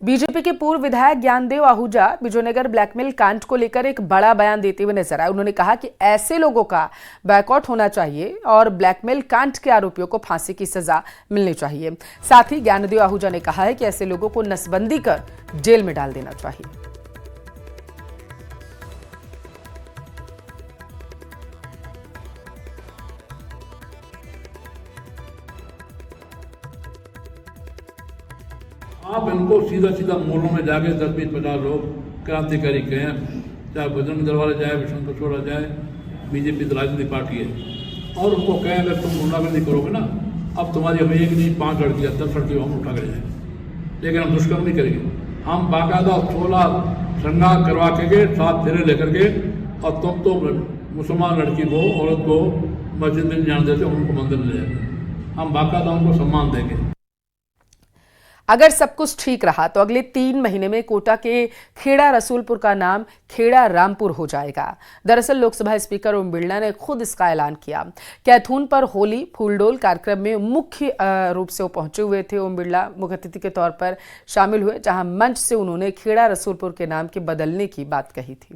BJP के पूर्व विधायक ज्ञानदेव आहूजा विजयनगर ब्लैकमेल कांड को लेकर एक बड़ा बयान देते हुए नजर आए। उन्होंने कहा कि ऐसे लोगों का बॉयकॉट होना चाहिए और ब्लैकमेल कांड के आरोपियों को फांसी की सजा मिलनी चाहिए। साथ ही ज्ञानदेव आहूजा ने कहा है कि ऐसे लोगों को नसबंदी कर जेल में डाल देना चाहिए। आप इनको सीधा सीधा मूलों में जाके 10-20-50 लोग क्रांतिकारी कहें, चाहे बजरंग दल वाले जाए, विष्णु कछोड़ा जाए, बीजेपी तो राजनीतिक पार्टी है, और उनको कहें अगर तुम गुंडागर्दी करोगे ना, अब तुम्हारी हम एक नहीं 5 लड़कियाँ 10 लड़कियों हम उठा कर जाएंगे, लेकिन हम दुष्कर्म नहीं करेंगे। हम बाकायदा 16 श्रृंगार करवा के 7 फेरे लेकर के, और तुम तो मुसलमान लड़की को, औरत को मस्जिद में जान देते, उनको मंदिर ले जाएंगे। हम बाकायदा उनको सम्मान देंगे। अगर सब कुछ ठीक रहा तो अगले 3 महीने में कोटा के खेड़ा रसूलपुर का नाम खेड़ा रामपुर हो जाएगा। दरअसल लोकसभा स्पीकर ओम बिरला ने खुद इसका ऐलान किया। कैथून पर होली फूलडोल कार्यक्रम में मुख्य रूप से वो पहुंचे हुए थे। ओम बिरला मुख्य अतिथि के तौर पर शामिल हुए, जहां मंच से उन्होंने खेड़ा रसूलपुर के नाम के बदलने की बात कही थी।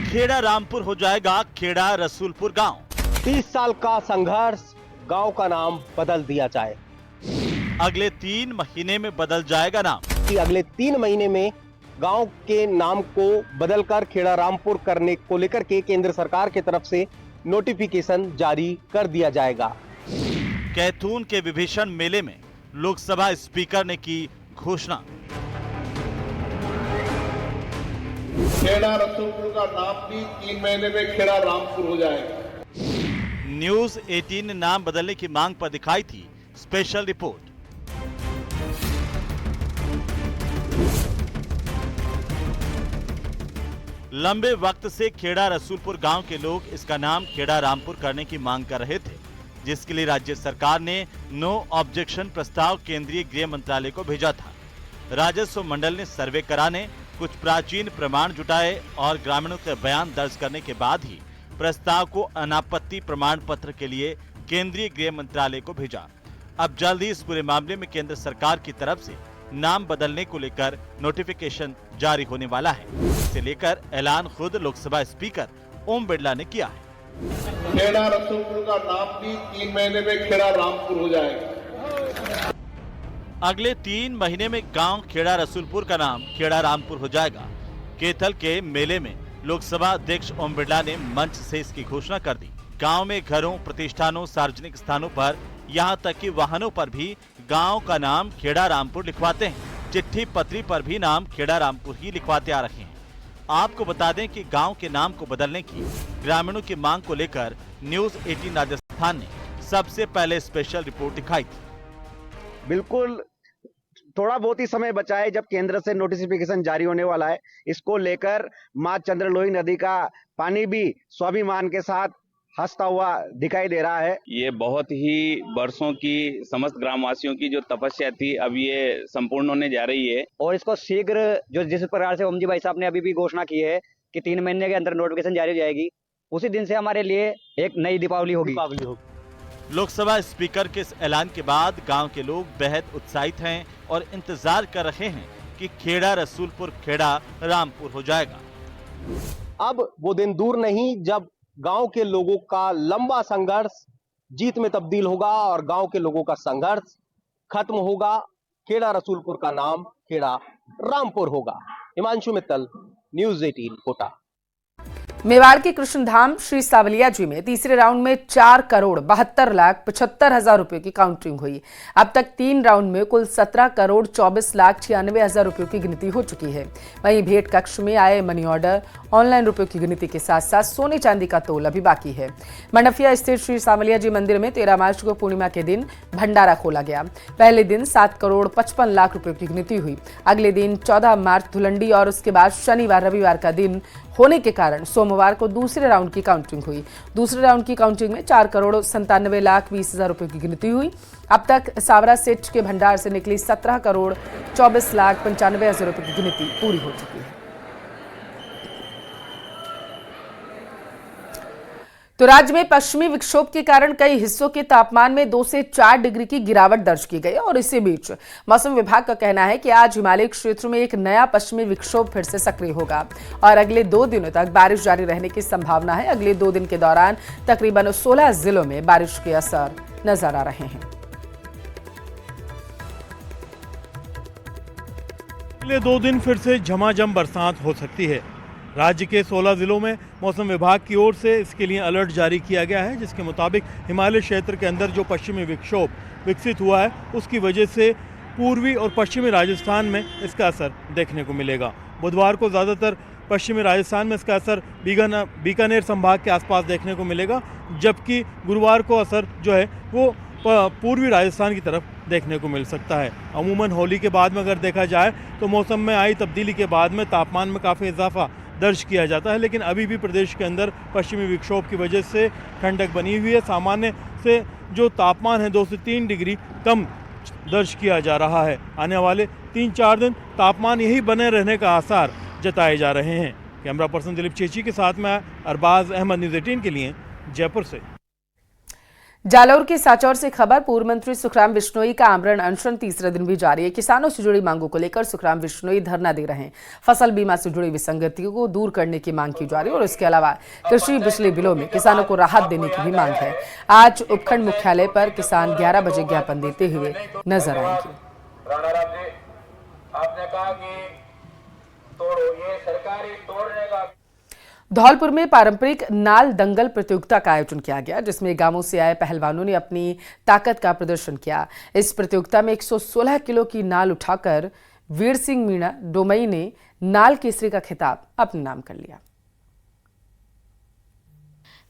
खेड़ा रामपुर हो जाएगा खेड़ा रसूलपुर गांव। 30 साल का संघर्ष, गांव का नाम बदल दिया जाए। अगले 3 महीने में बदल जाएगा नाम। कि अगले 3 महीने में गांव के नाम को बदलकर खेड़ा रामपुर करने को लेकर के केंद्र सरकार की तरफ से नोटिफिकेशन जारी कर दिया जाएगा। कैथून के विभीषण मेले में लोकसभा स्पीकर ने की घोषणा। खेड़ा रसूलपुर का नाम भी 3 महीने में खेड़ा रामपुर हो जाएगा। न्यूज 18 ने नाम बदलने की मांग पर दिखाई थी स्पेशल रिपोर्ट। लंबे वक्त से खेड़ा रसूलपुर गांव के लोग इसका नाम खेड़ा रामपुर करने की मांग कर रहे थे, जिसके लिए राज्य सरकार ने नो ऑब्जेक्शन प्रस्ताव केंद्रीय गृह मंत्रालय को भेजा था। राजस्व मंडल ने सर्वे कराने, कुछ प्राचीन प्रमाण जुटाए और ग्रामीणों के बयान दर्ज करने के बाद ही प्रस्ताव को अनापत्ति प्रमाण पत्र के लिए केंद्रीय गृह मंत्रालय को भेजा। अब जल्द ही इस पूरे मामले में केंद्र सरकार की तरफ से नाम बदलने को लेकर नोटिफिकेशन जारी होने वाला है। इसे लेकर ऐलान खुद लोकसभा स्पीकर ओम बिरला ने किया है। खेड़ा रसूलपुर का नाम भी 3 महीने में खेड़ा रामपुर हो जाएगा। अगले 3 महीने में गांव खेड़ा रसूलपुर का नाम खेड़ा रामपुर हो जाएगा। कैथल के मेले में लोकसभा अध्यक्ष ओम बिरला ने मंच से इसकी घोषणा कर दी। गांव में घरों, प्रतिष्ठानों, सार्वजनिक स्थानों पर, यहां तक कि वाहनों पर भी गांव का नाम खेड़ा रामपुर लिखवाते हैं। चिट्ठी पत्री पर भी नाम खेड़ा रामपुर ही लिखवाते आ रहे हैं। आपको बता दें कि गांव के नाम को बदलने की ग्रामीणों की मांग को लेकर न्यूज 18 राजस्थान ने सबसे पहले स्पेशल रिपोर्ट दिखाई थी। बिल्कुल थोड़ा बहुत ही समय बचा है जब केंद्र से नोटिफिकेशन जारी होने वाला है। इसको लेकर मां चंद्रलोही नदी का पानी भी स्वाभिमान के साथ हंसता हुआ दिखाई दे रहा है। ये बहुत ही वर्षों की समस्त ग्रामवासियों की जो तपस्या थी, अब ये संपूर्ण होने जा रही है। और इसको शीघ्र, जो जिस प्रकार से ओम जी भाई साहब ने अभी भी घोषणा की है कि 3 महीने के अंदर नोटिफिकेशन जारी हो जाएगी, उसी दिन से हमारे लिए एक नई दीपावली होगी। लोकसभा स्पीकर के इस ऐलान के बाद गांव के लोग बेहद उत्साहित हैं और इंतजार कर रहे हैं कि खेड़ा रसूलपुर खेड़ा रामपुर हो जाएगा। अब वो दिन दूर नहीं जब गांव के लोगों का लंबा संघर्ष जीत में तब्दील होगा और गांव के लोगों का संघर्ष खत्म होगा। खेड़ा रसूलपुर का नाम खेड़ा रामपुर होगा। हिमांशु मित्तल, न्यूज 18 कोटा। मेवाड़ के कृष्णधाम श्री सावलिया जी में तीसरे राउंड में 4,72,75,000 रुपए की काउंटिंग हुई। अब तक 3 राउंड में कुल 17,24,96,000 रुपयों की गिनती हो चुकी है। वहीं भेंट कक्ष में आए मनी ऑर्डर, ऑनलाइन रुपयों की गिनती के साथ साथ सोने चांदी का तोल अभी बाकी है। मंडफिया स्थित श्री सावलिया जी मंदिर में 13 मार्च को पूर्णिमा के दिन भंडारा खोला गया। पहले दिन 7,55,00,000 रुपयों की गिनती हुई। अगले दिन 14 मार्च धुलंडी और उसके बाद शनिवार रविवार का दिन होने के कारण सोमवार को दूसरे राउंड की काउंटिंग हुई। दूसरे राउंड की काउंटिंग में 4,97,20,000 रुपए की गिनती हुई। अब तक सावरा सेठ के भंडार से निकली 17,24,95,000 रुपए की गिनती पूरी हो चुकी है। तो राज्य में पश्चिमी विक्षोभ के कारण कई हिस्सों के तापमान में 2 से 4 डिग्री की गिरावट दर्ज की गई और इसी बीच मौसम विभाग का कहना है कि आज हिमालयी क्षेत्र में एक नया पश्चिमी विक्षोभ फिर से सक्रिय होगा और अगले 2 दिनों तक बारिश जारी रहने की संभावना है। अगले 2 दिन के दौरान तकरीबन 16 जिलों में बारिश के असर नजर आ रहे हैं। अगले 2 दिन फिर से झमाझम बरसात हो सकती है। राज्य के 16 जिलों में मौसम विभाग की ओर से इसके लिए अलर्ट जारी किया गया है, जिसके मुताबिक हिमालय क्षेत्र के अंदर जो पश्चिमी विक्षोभ विकसित हुआ है उसकी वजह से पूर्वी और पश्चिमी राजस्थान में इसका असर देखने को मिलेगा। बुधवार को ज़्यादातर पश्चिमी राजस्थान में इसका असर बीकानेर संभाग के आसपास देखने को मिलेगा, जबकि गुरुवार को असर जो है वो पूर्वी राजस्थान की तरफ देखने को मिल सकता है। अमूमन होली के बाद में अगर देखा जाए तो मौसम में आई तब्दीली के बाद में तापमान में काफ़ी इजाफा दर्ज किया जाता है, लेकिन अभी भी प्रदेश के अंदर पश्चिमी विक्षोभ की वजह से ठंडक बनी हुई है। सामान्य से जो तापमान है 2 से 3 डिग्री कम दर्ज किया जा रहा है। आने वाले 3-4 दिन तापमान यही बने रहने का आसार जताए जा रहे हैं। कैमरा पर्सन दिलीप चेची के साथ में अरबाज अहमद, न्यूज़ 18 के लिए जयपुर से। जालौर के साचौर से खबर, पूर्व मंत्री सुखराम बिश्नोई का आमरण अनशन तीसरे दिन भी जारी है। किसानों से जुड़ी मांगों को लेकर सुखराम बिश्नोई धरना दे रहे हैं। फसल बीमा से जुड़ी विसंगतियों को दूर करने की मांग की जा रही है और इसके अलावा कृषि बिजली बिलों में किसानों को राहत देने की भी मांग है। आज उपखंड मुख्यालय पर किसान 11 बजे ज्ञापन देते हुए नजर आएंगे। धौलपुर में पारंपरिक नाल दंगल प्रतियोगिता का आयोजन किया गया, जिसमें गांवों से आए पहलवानों ने अपनी ताकत का प्रदर्शन किया। इस प्रतियोगिता में 116 किलो की नाल उठाकर वीर सिंह मीणा डोमई ने नाल केसरी का खिताब अपने नाम कर लिया।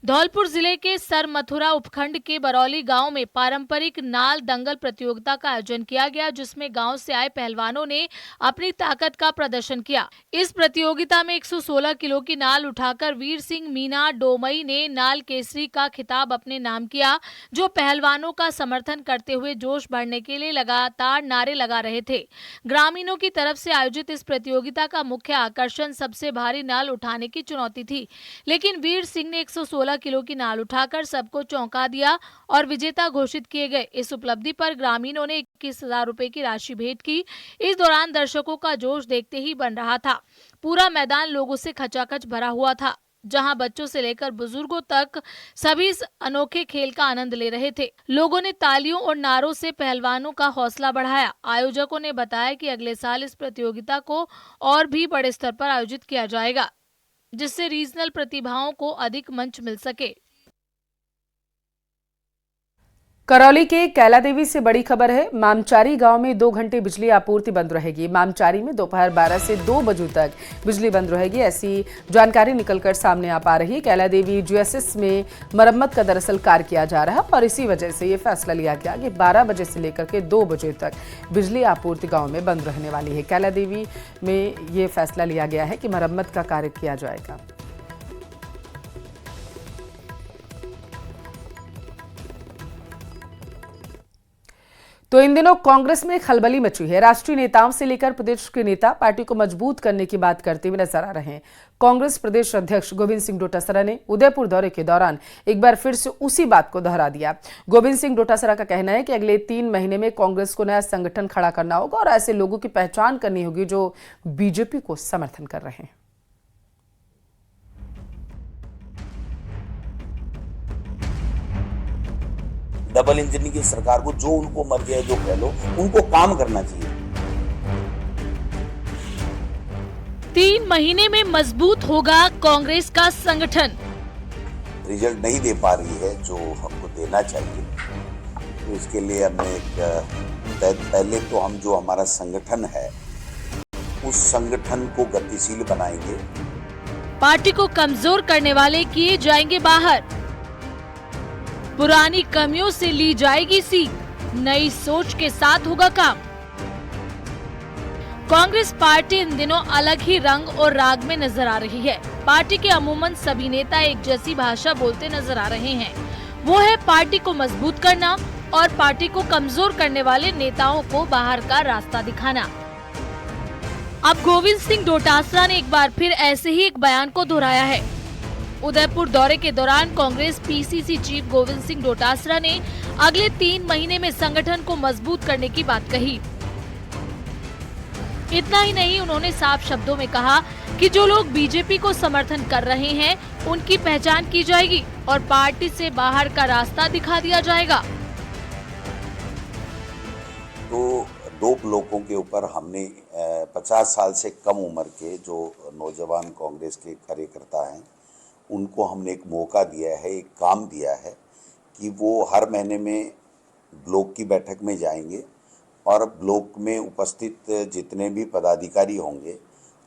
धौलपुर जिले के सर मथुरा उपखंड के बरौली गांव में पारंपरिक नाल दंगल प्रतियोगिता का आयोजन किया गया, जिसमें गांव से आए पहलवानों ने अपनी ताकत का प्रदर्शन किया। इस प्रतियोगिता में 116 किलो की नाल उठाकर वीर सिंह मीणा डोमई ने नाल केसरी का खिताब अपने नाम किया, जो पहलवानों का समर्थन करते हुए जोश बढ़ने के लिए लगातार नारे लगा रहे थे। ग्रामीणों की तरफ से आयोजित इस प्रतियोगिता का मुख्य आकर्षण सबसे भारी नाल उठाने की चुनौती थी, लेकिन वीर सिंह ने 116 किलो की नाल उठाकर सबको चौंका दिया और विजेता घोषित किए गए। इस उपलब्धि पर ग्रामीणों ने 21,000 रुपए की राशि भेंट की। इस दौरान दर्शकों का जोश देखते ही बन रहा था। पूरा मैदान लोगों से खचाखच भरा हुआ था, जहां बच्चों से लेकर बुजुर्गों तक सभी इस अनोखे खेल का आनंद ले रहे थे। लोगों ने तालियों और नारों से पहलवानों का हौसला बढ़ाया। आयोजकों ने बताया कि अगले साल इस प्रतियोगिता को और भी बड़े स्तर पर आयोजित किया जाएगा, जिससे रीजनल प्रतिभाओं को अधिक मंच मिल सके। करौली के कैला देवी से बड़ी खबर है। मामचारी गांव में 2 घंटे बिजली आपूर्ति बंद रहेगी। मामचारी में दोपहर 12 से 2 बजे तक बिजली बंद रहेगी, ऐसी जानकारी निकलकर सामने आ पा रही है। कैला देवी जीएसएस में मरम्मत का दरअसल कार्य किया जा रहा है और इसी वजह से ये फैसला लिया गया कि 12 बजे से लेकर के 2 बजे तक बिजली आपूर्ति गाँव में बंद रहने वाली है। कैला देवी में ये फैसला लिया गया है कि मरम्मत का कार्य किया जाएगा। तो इन दिनों कांग्रेस में खलबली मची है। राष्ट्रीय नेताओं से लेकर प्रदेश के नेता पार्टी को मजबूत करने की बात करते हुए नजर आ रहे हैं। कांग्रेस प्रदेश अध्यक्ष गोविंद सिंह डोटासरा ने उदयपुर दौरे के दौरान एक बार फिर से उसी बात को दोहरा दिया। गोविंद सिंह डोटासरा का कहना है कि अगले 3 महीने में कांग्रेस को नया संगठन खड़ा करना होगा और ऐसे लोगों की पहचान करनी होगी जो बीजेपी को समर्थन कर रहे हैं। डबल इंजन की सरकार को जो उनको मर्जी है, जो कह लो, उनको काम करना चाहिए। 3 महीने में मजबूत होगा कांग्रेस का संगठन। रिजल्ट नहीं दे पा रही है जो हमको देना चाहिए, तो इसके लिए हमने पहले तो हम जो हमारा संगठन है उस संगठन को गतिशील बनाएंगे। पार्टी को कमजोर करने वाले किए जाएंगे बाहर। पुरानी कमियों से ली जाएगी सीख, नई सोच के साथ होगा काम। कांग्रेस पार्टी इन दिनों अलग ही रंग और राग में नजर आ रही है। पार्टी के अमूमन सभी नेता एक जैसी भाषा बोलते नजर आ रहे हैं। वो है पार्टी को मजबूत करना और पार्टी को कमजोर करने वाले नेताओं को बाहर का रास्ता दिखाना। अब गोविंद सिंह डोटासरा ने एक बार फिर ऐसे ही एक बयान को दोहराया है। उदयपुर दौरे के दौरान कांग्रेस पीसीसी चीफ गोविंद सिंह डोटासरा ने अगले 3 महीने में संगठन को मजबूत करने की बात कही। इतना ही नहीं, उन्होंने साफ शब्दों में कहा कि जो लोग बीजेपी को समर्थन कर रहे हैं उनकी पहचान की जाएगी और पार्टी से बाहर का रास्ता दिखा दिया जाएगा। तो 2 ब्लॉकों के ऊपर हमने 50 साल से कम उम्र के जो नौजवान कांग्रेस के कार्यकर्ता हैं उनको हमने एक मौका दिया है, एक काम दिया है कि वो हर महीने में ब्लॉक की बैठक में जाएंगे और ब्लॉक में उपस्थित जितने भी पदाधिकारी होंगे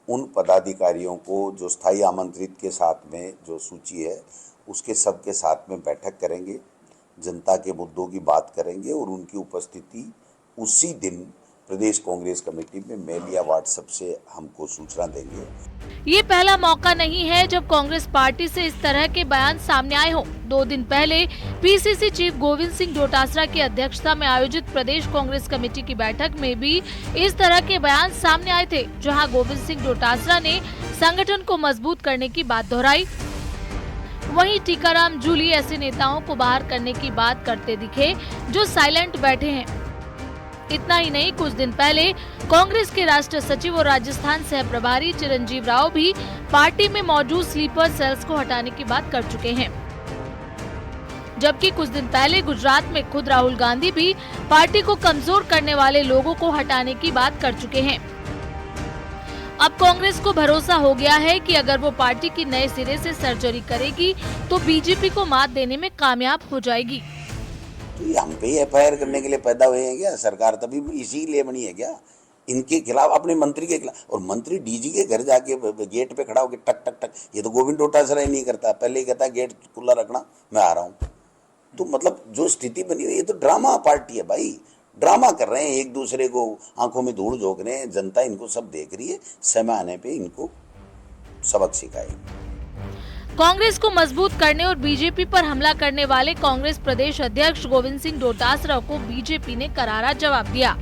उन पदाधिकारियों को जो स्थायी आमंत्रित के साथ में जो सूची है उसके सबके साथ में बैठक करेंगे, जनता के मुद्दों की बात करेंगे और उनकी उपस्थिति उसी दिन प्रदेश कांग्रेस कमेटी में मेल या व्हाट्सएप से हमको सूचना देंगे। ये पहला मौका नहीं है जब कांग्रेस पार्टी से इस तरह के बयान सामने आए हों। 2 दिन पहले पीसीसी चीफ गोविंद सिंह डोटासरा की अध्यक्षता में आयोजित प्रदेश कांग्रेस कमेटी की बैठक में भी इस तरह के बयान सामने आए थे, जहां गोविंद सिंह डोटासरा ने संगठन को मजबूत करने की बात दोहराई। वहीं टीकाराम जूली ऐसे नेताओं को बाहर करने की बात करते दिखे जो साइलेंट बैठे हैं। इतना ही नहीं, कुछ दिन पहले कांग्रेस के राष्ट्रीय सचिव और राजस्थान सह प्रभारी चिरंजीव राव भी पार्टी में मौजूद स्लीपर सेल्स को हटाने की बात कर चुके हैं। जबकि कुछ दिन पहले गुजरात में खुद राहुल गांधी भी पार्टी को कमजोर करने वाले लोगों को हटाने की बात कर चुके हैं। अब कांग्रेस को भरोसा हो गया है कि अगर वो पार्टी की नए सिरे से सर्जरी करेगी तो बीजेपी को मात देने में कामयाब हो जाएगी। तो ये हम पे एफआईआर करने के लिए पैदा हुए हैं क्या? सरकार तभी इसीलिए बनी है क्या? इनके खिलाफ, अपने मंत्री के खिलाफ। और मंत्री डीजी के घर जाके गेट पे खड़ा होकर टक टक टक, ये तो गोविंद डोटासरा ही नहीं करता, पहले ही कहता गेट खुला रखना, मैं आ रहा हूँ। तो मतलब जो स्थिति बनी हुई है, ये तो ड्रामा पार्टी है भाई, ड्रामा कर रहे हैं, एक दूसरे को आंखों में धूल झोंक रहे हैं। जनता इनको सब देख रही है, समय आने पे इनको सबक सिखाएगी। कांग्रेस को मजबूत करने और बीजेपी पर हमला करने वाले कांग्रेस प्रदेश अध्यक्ष गोविंद सिंह डोटासरा को बीजेपी ने करारा जवाब दिया।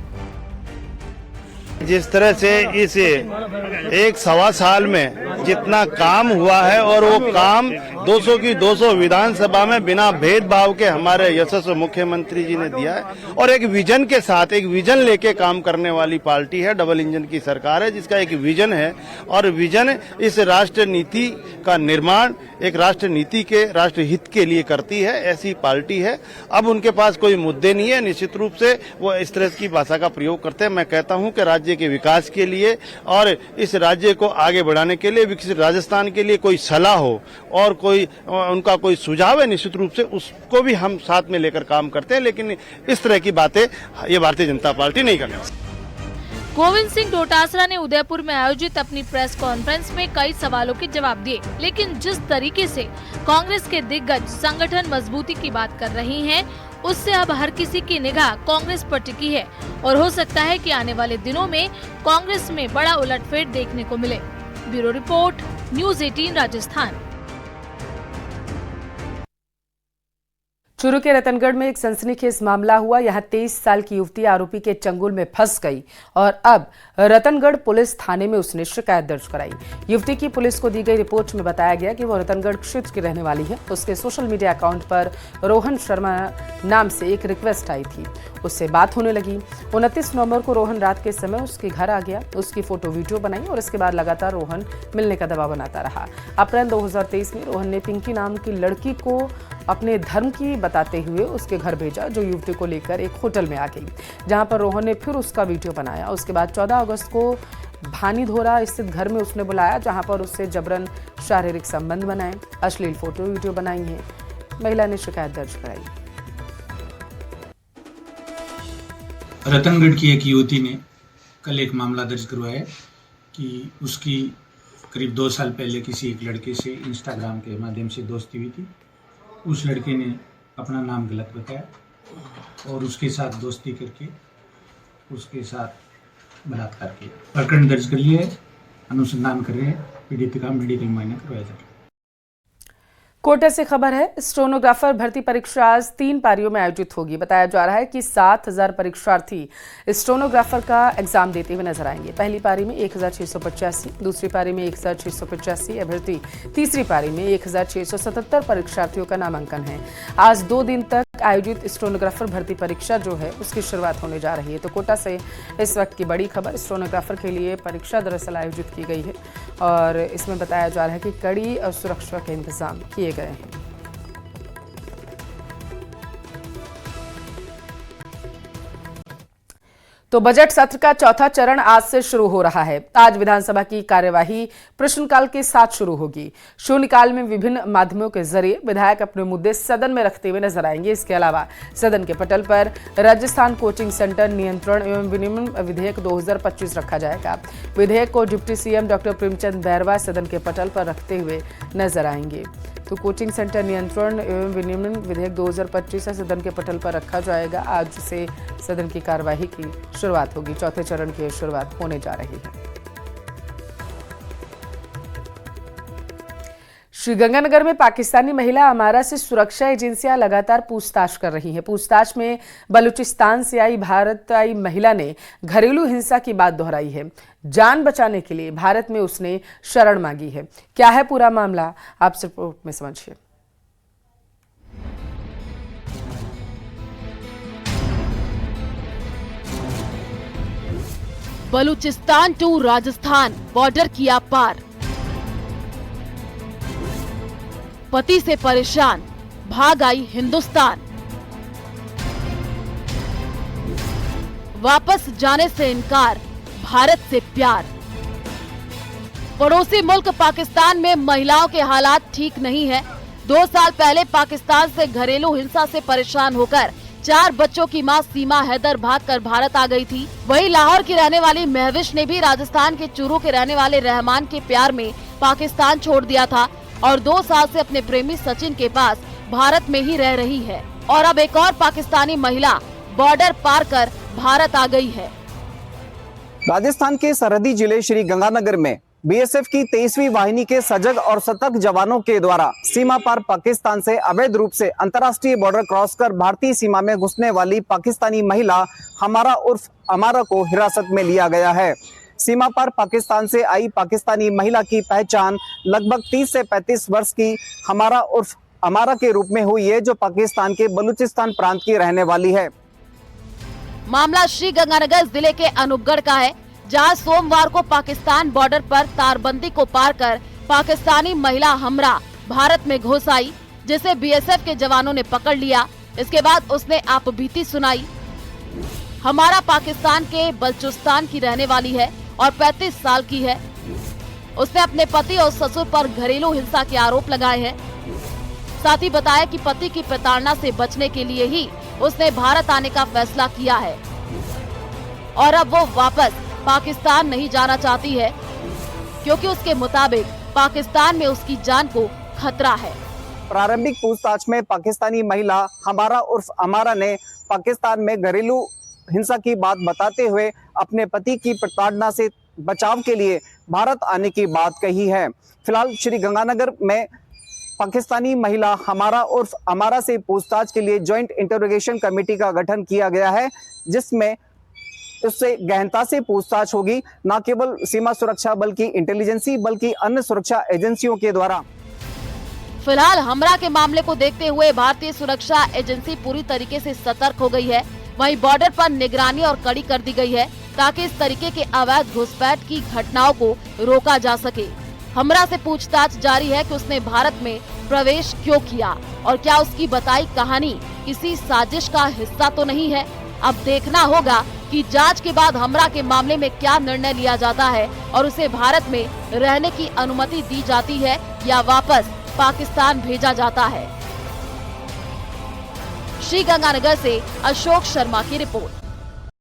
जिस तरह से इस 1.25 साल में जितना काम हुआ है और वो काम 200 की 200 विधानसभा में बिना भेदभाव के हमारे यशस्वी मुख्यमंत्री जी ने दिया है और एक विजन के साथ, एक विजन लेके काम करने वाली पार्टी है। डबल इंजन की सरकार है जिसका एक विजन है और विजन इस राष्ट्र नीति का निर्माण एक राष्ट्र नीति के राष्ट्र हित के लिए करती है, ऐसी पार्टी है। अब उनके पास कोई मुद्दे नहीं है, निश्चित रूप से वो इस तरह की भाषा का प्रयोग करते हैं। मैं कहता हूं कि राज्य के विकास के लिए और इस राज्य को आगे बढ़ाने के लिए, विकसित राजस्थान के लिए कोई सलाह हो और कोई उनका कोई सुझाव है, निश्चित रूप से उसको भी हम साथ में लेकर काम करते हैं। लेकिन इस तरह की बातें ये भारतीय जनता पार्टी नहीं करती। गोविंद सिंह डोटासरा ने उदयपुर में आयोजित अपनी प्रेस कॉन्फ्रेंस में कई सवालों के जवाब दिए, लेकिन जिस तरीके से कांग्रेस के दिग्गज संगठन मजबूती की बात कर रही हैं, उससे अब हर किसी की निगाह कांग्रेस पर टिकी है और हो सकता है कि आने वाले दिनों में कांग्रेस में बड़ा उलटफेर देखने को मिले। Bureau report, news 18 Rajasthan. Churu के रतनगढ़ में एक सनसनीखेज मामला हुआ। यहां 23 साल की युवती आरोपी के चंगुल में फंस गई और अब रतनगढ़ पुलिस थाने में उसने शिकायत दर्ज कराई। युवती की पुलिस को दी गई रिपोर्ट में बताया गया कि वो रतनगढ़ क्षेत्र की रहने वाली है। उसके सोशल मीडिया अकाउंट पर रोहन शर्मा नाम से एक रिक्वेस्ट आई थी, उससे बात होने लगी। 29 नवंबर को रोहन रात के समय उसके घर आ गया, उसकी फोटो वीडियो बनाई और इसके बाद लगातार रोहन मिलने का दबाव बनाता रहा। अप्रैल 2023 में रोहन ने पिंकी नाम की लड़की को अपने धर्म की बताते हुए उसके घर भेजा, जो युवती को लेकर एक होटल में आ गई, जहां पर रोहन ने फिर उसका वीडियो बनाया। उसके बाद 14 अगस्त को भानीधोरा स्थित घर में उसने बुलाया, जहां पर उससे जबरन शारीरिक संबंध बनाए, अश्लील फोटो वीडियो बनाई है। महिला ने शिकायत दर्ज कराई। रतनगढ़ की एक युवती ने कल एक मामला दर्ज करवाया कि उसकी करीब 2 साल पहले किसी एक लड़के से इंस्टाग्राम के माध्यम से दोस्ती हुई थी। उस लड़के ने अपना नाम गलत बताया और उसके साथ दोस्ती करके उसके साथ बलात्कार किया। प्रकरण दर्ज कर लिया है, अनुसंधान कर रहे हैं, पीड़ित का मेडिकल मुआयना करवाया जा रहा है। कोटा से खबर है, स्टेनोग्राफर भर्ती परीक्षा आज 3 पारियों में आयोजित होगी। बताया जा रहा है कि 7,000 परीक्षार्थी स्टेनोग्राफर का एग्जाम देते हुए नजर आएंगे। पहली पारी में 1,685, दूसरी पारी में 1,685 अभ्यर्थी, तीसरी पारी में 1,677 परीक्षार्थियों का नामांकन है। आज 2 दिन तक आयोजित स्टेनोग्राफर भर्ती परीक्षा जो है उसकी शुरुआत होने जा रही है। तो कोटा से इस वक्त की बड़ी खबर, स्टेनोग्राफर के लिए परीक्षा दरअसल आयोजित की गई है और इसमें बताया जा रहा है कि कड़ी सुरक्षा के इंतजाम किए गए हैं। तो बजट सत्र का चौथा चरण आज से शुरू हो रहा है। आज विधानसभा की कार्यवाही प्रश्नकाल के साथ शुरू होगी। शून्यकाल में विभिन्न माध्यमों के जरिए विधायक अपने मुद्दे सदन में रखते हुए नजर आएंगे। इसके अलावा सदन के पटल पर राजस्थान कोचिंग सेंटर नियंत्रण एवं विनियमन विधेयक 2025 रखा जाएगा। विधेयक को deputy CM doctor Premchand Bairwa सदन के पटल पर रखते हुए नजर आएंगे। तो कोचिंग सेंटर नियंत्रण एवं विनियमन विधेयक 2025 सदन के पटल पर रखा जाएगा। आज से सदन की कार्यवाही की शुरुआत होगी। चौथे चरण की शुरुआत होने जा रही है। श्रीगंगानगर में पाकिस्तानी महिला अमारा से सुरक्षा एजेंसियां लगातार पूछताछ कर रही हैं। पूछताछ में बलूचिस्तान से आई भारत आई महिला ने घरेलू हिंसा की बात दोहराई है। जान बचाने के लिए भारत में उसने शरण मांगी है। क्या है पूरा मामला, आप रिपोर्ट में समझिए। बलूचिस्तान टू राजस्थान बॉर्डर किया पार, पति से परेशान भाग आई हिंदुस्तान, वापस जाने से इनकार, भारत से प्यार। पड़ोसी मुल्क पाकिस्तान में महिलाओं के हालात ठीक नहीं है। 2 साल पहले पाकिस्तान से घरेलू हिंसा से परेशान होकर 4 बच्चों की मां सीमा हैदर भागकर भारत आ गई थी। वहीं लाहौर की रहने वाली महविश ने भी राजस्थान के चूरू के रहने वाले रहमान के प्यार में पाकिस्तान छोड़ दिया था और 2 साल से अपने प्रेमी सचिन के पास भारत में ही रह रही है। और अब एक और पाकिस्तानी महिला बॉर्डर पार कर भारत आ गई है। राजस्थान के सरहदी जिले श्री गंगानगर में बीएसएफ की 23वीं वाहिनी के सजग और सतर्क जवानों के द्वारा सीमा पार पाकिस्तान से अवैध रूप से अंतर्राष्ट्रीय बॉर्डर क्रॉस कर भारतीय सीमा में घुसने वाली पाकिस्तानी महिला हमारा उर्फ अमारा को हिरासत में लिया गया है। सीमा पार पाकिस्तान से आई पाकिस्तानी महिला की पहचान लगभग 30 से 35 वर्ष की हमारा उर्फ अमारा के रूप में हुई है, जो पाकिस्तान के बलूचिस्तान प्रांत की रहने वाली है। मामला श्रीगंगानगर जिले के अनूपगढ़ का है, जहां सोमवार को पाकिस्तान बॉर्डर पर तारबंदी को पार कर पाकिस्तानी महिला हमरा भारत में घुस आई, जिसे बीएसएफ के जवानों ने पकड़ लिया। इसके बाद उसने आपबीती सुनाई। हमारा पाकिस्तान के बलूचिस्तान की रहने वाली है और 35 साल की है। उसने अपने पति और ससुर पर घरेलू हिंसा के आरोप लगाए हैं। साथ ही बताया कि पति की प्रताड़ना से बचने के लिए ही उसने भारत आने का फैसला किया है और अब वो वापस पाकिस्तान नहीं जाना चाहती है, क्योंकि उसके मुताबिक पाकिस्तान में उसकी जान को खतरा है। प्रारंभिक पूछताछ में पाकिस्तानी महिला हमारा उर्फ अमारा ने पाकिस्तान में घरेलू हिंसा की बात बताते हुए अपने पति की प्रताड़ना से बचाव के लिए भारत आने की बात कही है। फिलहाल श्री गंगानगर में पाकिस्तानी महिला हमारा उर्फ अमारा से पूछताछ के लिए ज्वाइंट इंटरोगेशन कमेटी का गठन किया गया है, जिसमें उससे गहनता से पूछताछ होगी, न केवल सीमा सुरक्षा बल्कि इंटेलिजेंसी बल्कि अन्य सुरक्षा एजेंसियों के द्वारा। फिलहाल हमरा के मामले को देखते हुए भारतीय सुरक्षा एजेंसी पूरी तरीके से सतर्क हो गई है। वहीं बॉर्डर पर निगरानी और कड़ी कर दी गई है, ताकि इस तरीके के अवैध घुसपैठ की घटनाओं को रोका जा सके। हमरा से पूछताछ जारी है कि उसने भारत में प्रवेश क्यों किया और क्या उसकी बताई कहानी किसी साजिश का हिस्सा तो नहीं है। अब देखना होगा कि जांच के बाद हमरा के मामले में क्या निर्णय लिया जाता है और उसे भारत में रहने की अनुमति दी जाती है या वापस पाकिस्तान भेजा जाता है। श्रीगंगानगर से अशोक शर्मा की रिपोर्ट।